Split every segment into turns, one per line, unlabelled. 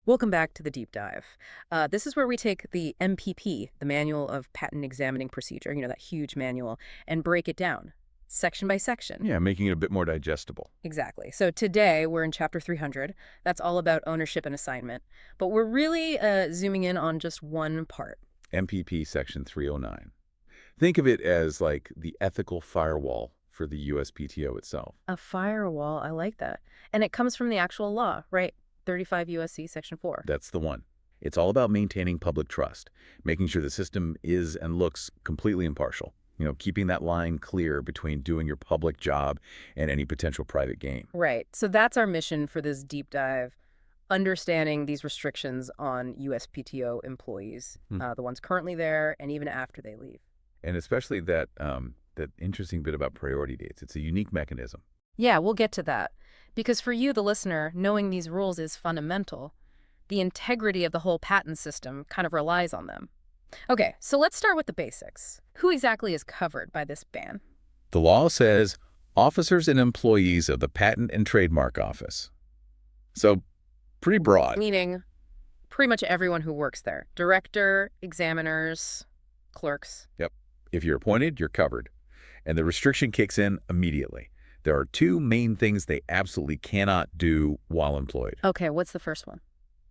Welcome back to the deep dive. This is where we take the MPP, the Manual of Patent Examining Procedure, that huge manual, and break it down, section by section.
Yeah, making it a bit more digestible.
Exactly. So today we're in chapter 300. That's all about ownership and assignment. But we're really zooming in on just one part.
MPP Section 309. Think of it as like the ethical firewall for the USPTO itself.
A firewall, I like that. And it comes from the actual law, right? 35 U.S.C. Section 4.
That's the one. It's all about maintaining public trust, making sure the system is and looks completely impartial. Keeping that line clear between doing your public job and any potential private gain.
Right. So that's our mission for this deep dive, understanding these restrictions on USPTO employees, the ones currently there and even after they leave.
And especially that interesting bit about priority dates. It's a unique mechanism.
Yeah, we'll get to that. Because for you, the listener, knowing these rules is fundamental. The integrity of the whole patent system kind of relies on them. Okay, so let's start with the basics. Who exactly is covered by this ban?
The law says officers and employees of the Patent and Trademark Office. So pretty broad.
Meaning pretty much everyone who works there. Director, examiners, clerks.
Yep. If you're appointed, you're covered. And the restriction kicks in immediately. There are two main things they absolutely cannot do while employed.
Okay, what's the first one?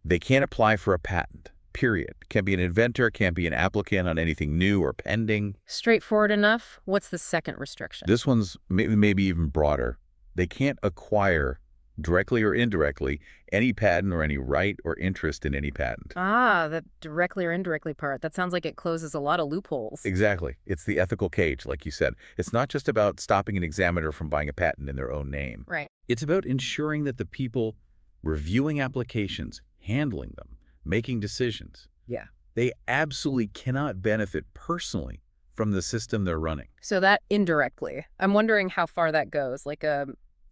They can't apply for a patent, period. Can't be an inventor, can't be an applicant on anything new or pending.
Straightforward enough. What's the second restriction?
This one's maybe even broader. They can't acquire, directly or indirectly, any patent or any right or interest in any patent.
Ah, the directly or indirectly part. That sounds like it closes a lot of loopholes.
Exactly. It's the ethical cage, like you said. It's not just about stopping an examiner from buying a patent in their own name.
Right.
It's about ensuring that the people reviewing applications, handling them, making decisions,
Yeah.
they absolutely cannot benefit personally from the system they're running.
So that indirectly. I'm wondering how far that goes. Like,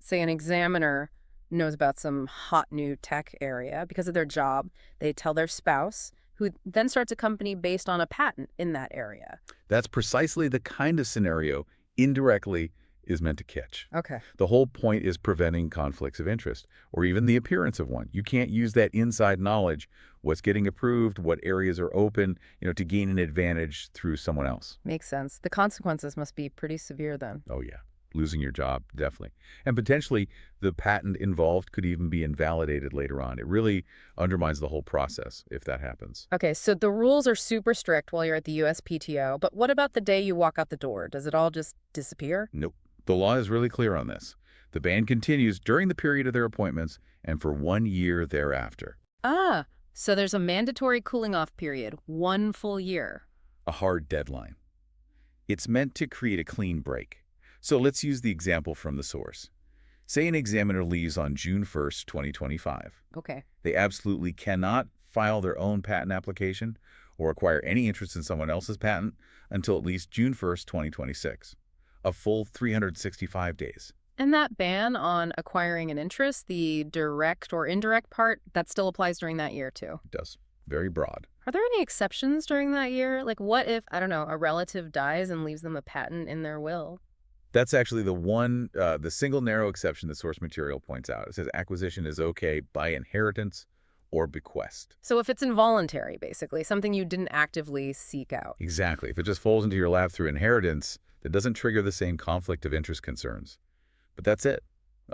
say an examiner knows about some hot new tech area because of their job. They tell their spouse, who then starts a company based on a patent in that area.
That's precisely the kind of scenario indirectly is meant to catch.
Okay.
The whole point is preventing conflicts of interest, or even the appearance of one. You can't use that inside knowledge, what's getting approved, what areas are open, to gain an advantage through someone else.
Makes sense. The consequences must be pretty severe then.
Oh, yeah. Losing your job, definitely. And potentially, the patent involved could even be invalidated later on. It really undermines the whole process if that happens.
Okay, so the rules are super strict while you're at the USPTO, but what about the day you walk out the door? Does it all just disappear?
Nope. The law is really clear on this. The ban continues during the period of their appointments and for 1 year thereafter.
Ah, so there's a mandatory cooling off period, 1 full year.
A hard deadline. It's meant to create a clean break. So let's use the example from the source. Say an examiner leaves on June 1st, 2025.
Okay.
They absolutely cannot file their own patent application or acquire any interest in someone else's patent until at least June 1st, 2026. A full 365 days.
And that ban on acquiring an interest, the direct or indirect part, that still applies during that year too?
It does. Very broad.
Are there any exceptions during that year? Like what if, I don't know, a relative dies and leaves them a patent in their will?
That's actually the single narrow exception the source material points out. It says acquisition is okay by inheritance or bequest.
So if it's involuntary, basically, something you didn't actively seek out.
Exactly. If it just falls into your lap through inheritance, that doesn't trigger the same conflict of interest concerns. But that's it.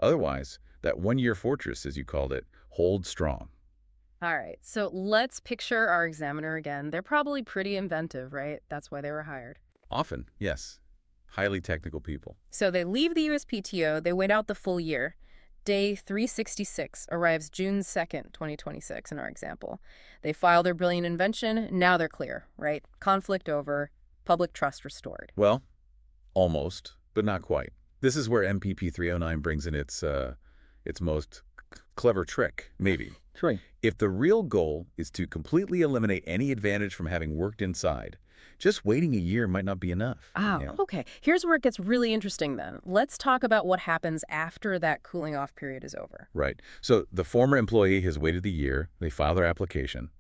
Otherwise, that 1-year fortress, as you called it, holds strong.
All right, so let's picture our examiner again. They're probably pretty inventive, right? That's why they were hired.
Often, yes. Highly technical people.
So they leave the USPTO, they wait out the full year. Day 366 arrives June 2nd, 2026 in our example. They file their brilliant invention, now they're clear, right? Conflict over, public trust restored.
Well, almost, but not quite. This is where MPP 309 brings in its most clever trick, maybe.
Sure.
If the real goal is to completely eliminate any advantage from having worked inside, just waiting a year might not be enough.
Oh, okay. Here's where it gets really interesting then. Let's talk about what happens after that cooling off period is over.
Right. So the former employee has waited the year, they file their application,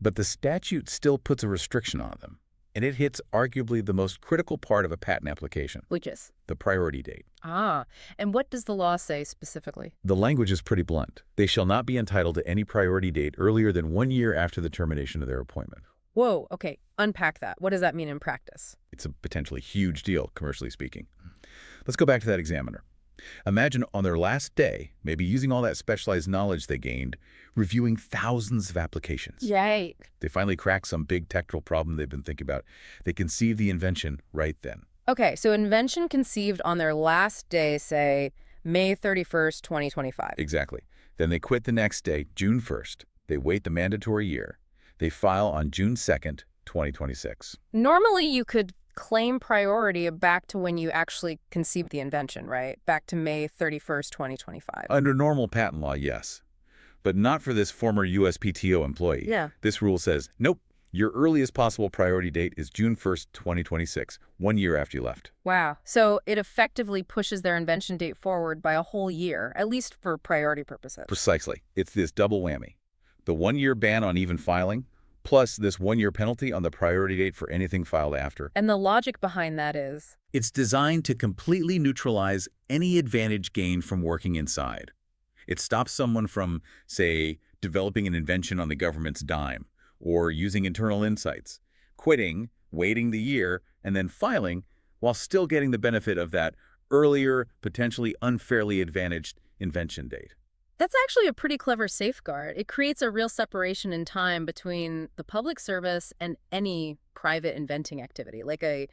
but the statute still puts a restriction on them. And it hits arguably the most critical part of a patent application,
Which is?
the priority date.
Ah, and what does the law say specifically?
The language is pretty blunt. They shall not be entitled to any priority date earlier than 1 year after the termination of their appointment.
Whoa, okay, unpack that. What does that mean in practice?
It's a potentially huge deal, commercially speaking. Let's go back to that examiner. Imagine on their last day, maybe using all that specialized knowledge they gained, reviewing thousands of applications.
Right.
They finally crack some big technical problem they've been thinking about. They conceive the invention right then.
Okay, so invention conceived on their last day, say, May 31st, 2025.
Exactly. Then they quit the next day, June 1st. They wait the mandatory year. They file on June 2nd, 2026.
Normally, you could claim priority back to when you actually conceived the invention, right? Back to May 31st, 2025.
Under normal patent law, yes. But not for this former USPTO employee.
Yeah.
This rule says, nope, your earliest possible priority date is June 1st, 2026, 1 year after you left.
Wow. So it effectively pushes their invention date forward by a whole year, at least for priority purposes.
Precisely. It's this double whammy. The 1-year ban on even filing, plus this 1-year penalty on the priority date for anything filed after.
And the logic behind that is?
It's designed to completely neutralize any advantage gained from working inside. It stops someone from, say, developing an invention on the government's dime, or using internal insights, quitting, waiting the year, and then filing, while still getting the benefit of that earlier, potentially unfairly advantaged invention date.
That's actually a pretty clever safeguard. It creates a real separation in time between the public service and any private inventing activity, like a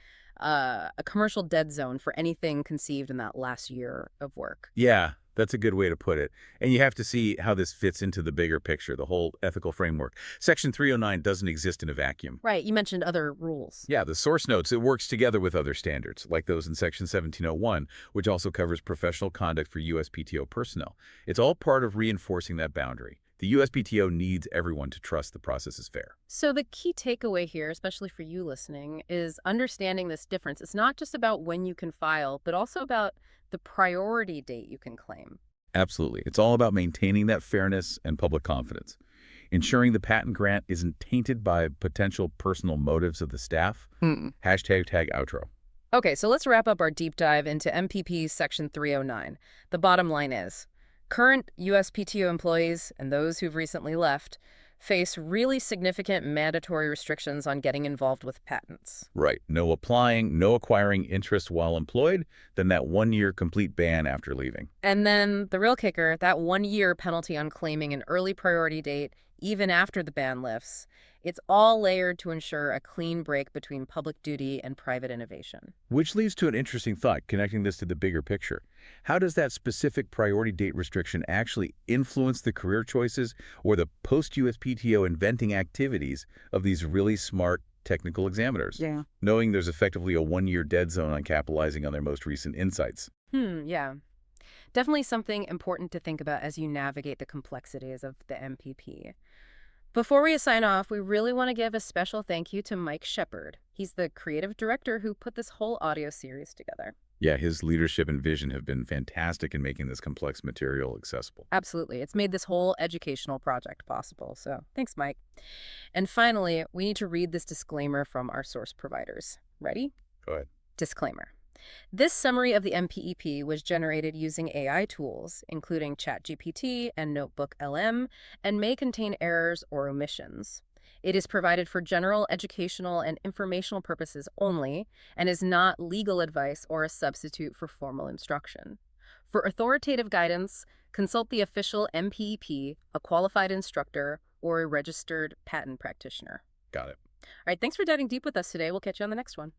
commercial dead zone for anything conceived in that last year of work.
Yeah, that's a good way to put it. And you have to see how this fits into the bigger picture, the whole ethical framework. Section 309 doesn't exist in a vacuum.
Right. You mentioned other rules.
Yeah, the source notes, it works together with other standards, like those in Section 1701, which also covers professional conduct for USPTO personnel. It's all part of reinforcing that boundary. The USPTO needs everyone to trust the process is fair.
So the key takeaway here, especially for you listening, is understanding this difference. It's not just about when you can file, but also about the priority date you can claim.
Absolutely. It's all about maintaining that fairness and public confidence, ensuring the patent grant isn't tainted by potential personal motives of the staff. Hashtag tag outro.
Okay, so let's wrap up our deep dive into MPP Section 309. The bottom line is, current USPTO employees and those who've recently left face really significant mandatory restrictions on getting involved with patents.
Right. No applying, no acquiring interest while employed, then that 1-year complete ban after leaving.
And then the real kicker, that 1-year penalty on claiming an early priority date even after the ban lifts. It's all layered to ensure a clean break between public duty and private innovation.
Which leads to an interesting thought, connecting this to the bigger picture. How does that specific priority date restriction actually influence the career choices or the post-USPTO inventing activities of these really smart technical examiners?
Yeah.
Knowing there's effectively a 1-year dead zone on capitalizing on their most recent insights.
Yeah. Definitely something important to think about as you navigate the complexities of the MPP. Before we sign off, we really want to give a special thank you to Mike Shepard. He's the creative director who put this whole audio series together.
Yeah, his leadership and vision have been fantastic in making this complex material accessible.
Absolutely. It's made this whole educational project possible. So thanks, Mike. And finally, we need to read this disclaimer from our source providers. Ready?
Go ahead.
Disclaimer. This summary of the MPEP was generated using AI tools, including ChatGPT and Notebook LM, and may contain errors or omissions. It is provided for general educational and informational purposes only and is not legal advice or a substitute for formal instruction. For authoritative guidance, consult the official MPEP, a qualified instructor, or a registered patent practitioner.
Got it.
All right, thanks for diving deep with us today. We'll catch you on the next one.